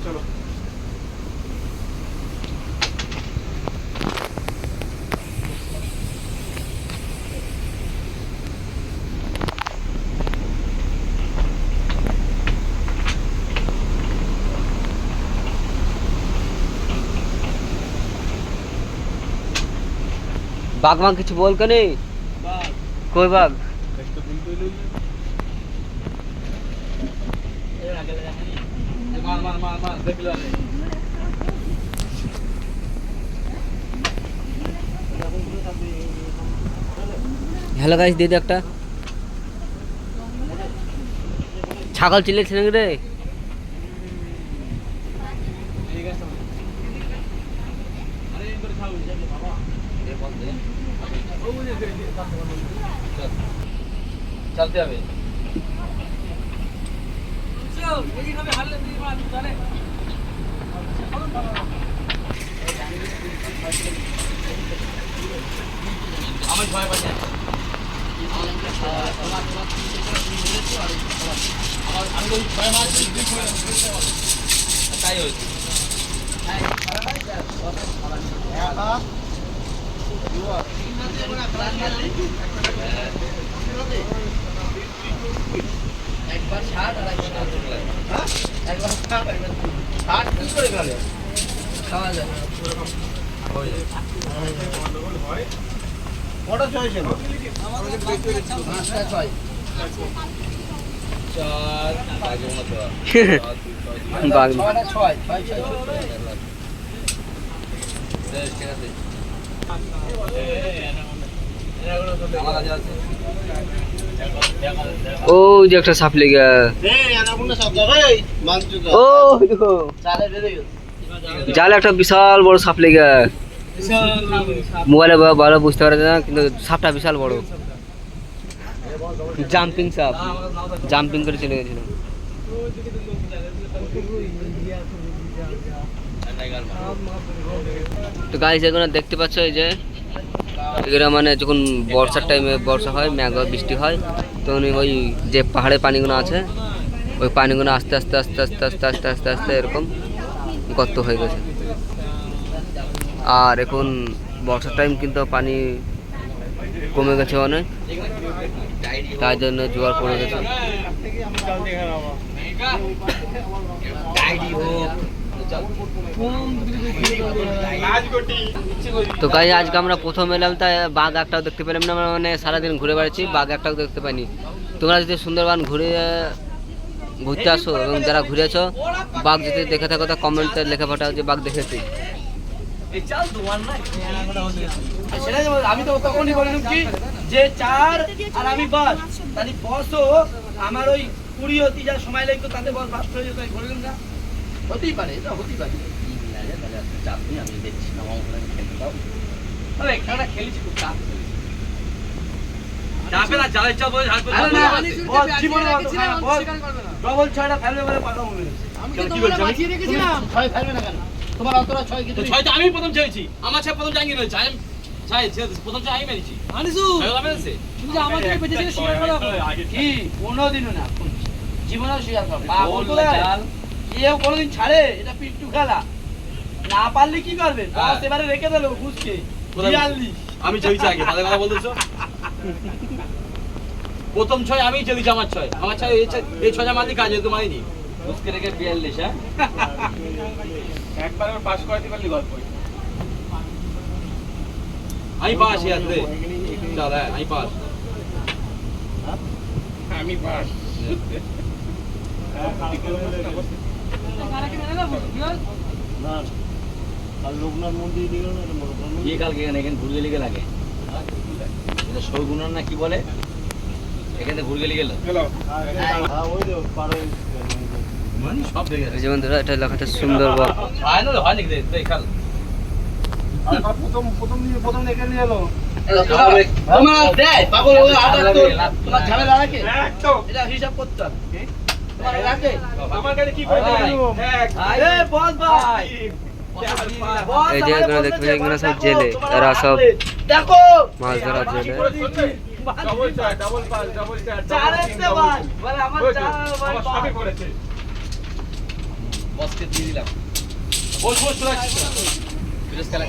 চলো बाघ मां কিছু बोल के नहीं कोई बाघ हेलो गाइस दे दे একটা ছাগল চিল্লাচ্ছে নাকি রে चलते হবে আমার ভয় পাচ্ছে আমি ভয় মারছি তাই হয়েছে একবার 60 আর একবার 60 কি করে গেলে খাওয়া যায় কটা ছয় ছিল আমাদের 5টা ছয় 4 বাকি মতো বাকি 6টা 6 ঠিক আছে ও যে একটা সাপ লেগে ও দেখো জালে একটা বিশাল বড় সাপ লেগে মোবাইলে ভালো বুঝতে পারে না কিন্তু সাপটা বিশাল বড় জাম্পিং সাপ জাম্পিং করে চলে গেছিল তো গাইস এখানে দেখতে পাচ্ছ এই যে এগুলো মানে যখন বর্ষার টাইমে বর্ষা হয় মেঘ বৃষ্টি হয় তখন ওই যে পাহাড়ের পানিগুলো আছে ওই পানিগুলো আস্তে আস্তে আস্তে আস্তে আস্তে আস্তে আস্তে আস্তে এরকম গর্ত হয়ে গেছে আর এখন বর্ষার টাইম কিন্তু পানি কমে গেছে অনেক তাই জন্য জোয়ার পড়ে গেছে তো গাই আজকে আমরা প্রথম এলাম তাই বাঘ একটাও দেখতে পেলাম না মানে সারাদিন ঘুরে বেড়াচ্ছি বাঘ একটাও দেখতে পাইনি তোমরা যদি সুন্দরবন ঘুরতে আসো এবং যারা ঘুরেছো বাঘ যদি দেখে থাকো তা কমেন্টে লেখা পাঠাও যে বাঘ দেখেছি আমি তো তখনই বললাম কি যে 4 আর আমি বাস তাহলে বসও আমার ওই 20 হতে যা সময় লাগতো তাতে বস বাস হয়ে যেত বললাম না হতেই পারে এটা হতেই পারে চাপ নেই আমি দেখছি না আমার খেলতে দাও আরে খেলা খেলেছি খুব চাপ যাবে না যাবে চাপ বলে হাত বল জীবন বল ডবল 6টা ফেলবে বলে পাঠাও মনে আমি তো তোমাকে বাঁচিয়ে রেখেছিলাম 6 ফেলবে না কেন তোমার অতরা 6 কি 6 তো আমি প্রথম চেয়েছি আমার 6 প্রথম জাঙ্গি রয়েছে আমি চাই প্রথম চাই আমি মেরেছি আনিসু আমি মেরেছি তুমি যে আমাকে বেঁচেছিলে শিকার করা কি কোনোদিনও না জীবনেও শিকার করো বাবা বলে কেউ কোনোদিন ছাড়ে এটা পিট্টু খেলা না পারলে কি করবে বস এবারে রেখে দিল ঘুষকে 42 আমি চেয়েছি আগে ভালো কথা বলতেছো প্রথম 6 আমি চেয়েছি আমার 6 এই 6টা মারলি কাজ হতো মারিনি ঘুষকে রেখে 42 হ্যাঁ একবার পাস করাতে পারলি গল্প আমি পাস ইয়ার রে চল আমি পাস আমি পাস না কাল লোকনাথ মন্দির দিল না ये কালকে এখানে ঘুরগে লিগে লাগে এটা সৌগুণন না কি বলে এখানে ঘুরগে লিগে গেল হ্যালো হ্যাঁ ওই তো পারে মানে সব দেখে এই যে বন্ধুরা এটা লেখাটা সুন্দরবন ফাইনাল হয় নাকি দেখ খাল আর প্রথম দেখে নিয়ে এলো আমার দেয় পাগল ওই আটা তো তোমার ঝামেলা রাখে একদম এটা হিসাব করতে হবে আমার কাছে কি করে দিলাম এ বস ভাই এই যে এখানে দেখতে পাচ্ছি এখানে সব জেলে, এরা সব দেখো মাছ ধরার জেলে। ডাবল চার ডাবল পাঁচ ডাবল চার চারেতে ভাই বলে আমার চার ভাই সবই করেছে বসকে দিয়ে দিলাম বস বস তোরা ফিরোজ খেলা